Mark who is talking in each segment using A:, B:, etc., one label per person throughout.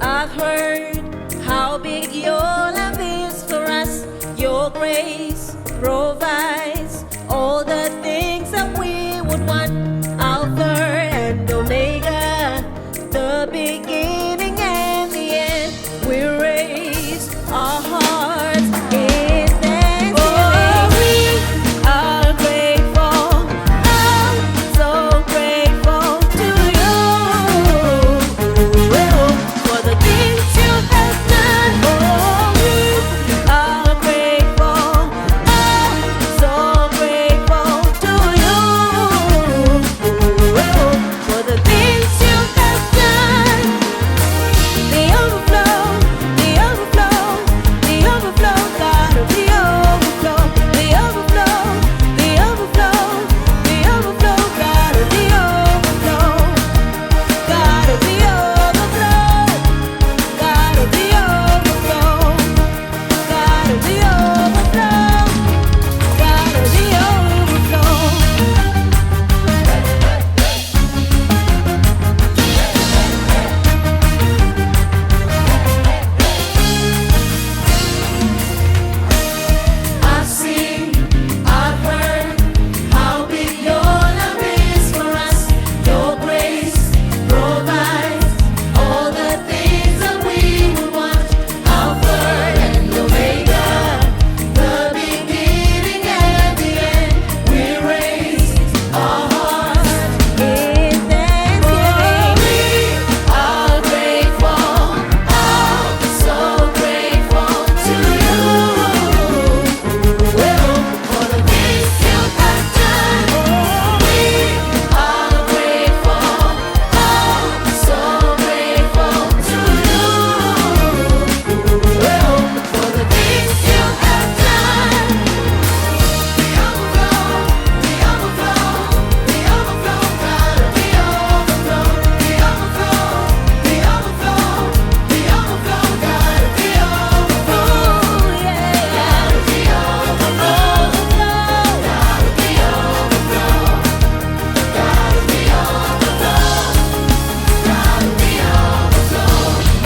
A: I've heard how big your love is for us. Your grace provides all the things that we would want. Alpha and Omega, the beginning and the end. We raise our hearts in thanksgiving. Oh, we are grateful, oh, so grateful to you. For the things you have done. Oh, we are grateful, oh, so grateful to you. For the things you have done. The overflow, the overflow, the overflow, God of the overflow, the overflow, the overflow, the overflow, God of the overflow, God of the overflow, God of the overflow, God of the overflow, God of the overflow. I've seen, I've heard how big your love is for us. Your grace provides all the things that we would want. Alpha and Omega, the beginning and the end. We raise our hearts in thanksgiving. We are grateful, oh, so grateful to you. For the things you have done. We are grateful, oh, so grateful to you. For the things you have done. The overflow, the overflow, the overflow, God of the overflow, the overflow, the overflow, the overflow, God of the overflow, yeah, God of the overflow, God of the overflow, God of the overflow, God of the overflow.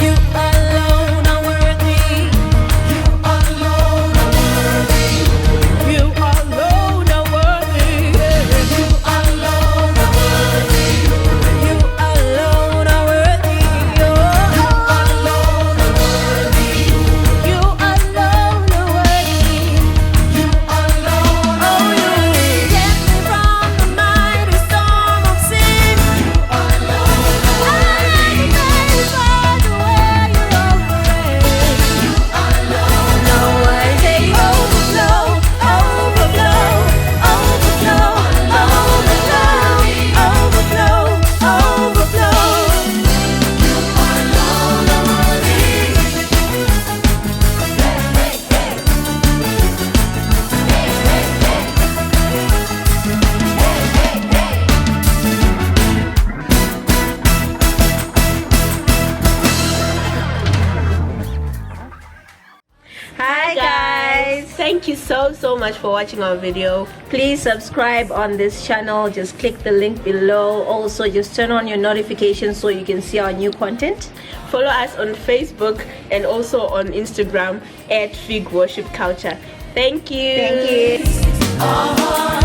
A: You alone are worthy. You alone are worthy. You alone are worthy. You alone are worthy. You alone are worthy. You alone are worthy. You alone are worthy. You alone are worthy. Get me from the mighty storm of sin. You alone are worthy. I for the way you operate. You alone. Now I say overflow, overflow, overflow, overflow, overflow, overflow. You alone are worthy.
B: Hi guys, thank you so much for watching our video. Please subscribe on this channel, just click the link below. Also just turn on your notifications so you can see our new content. Follow us on Facebook and also on Instagram at Fig Worship Culture. Thank you.
A: Our hearts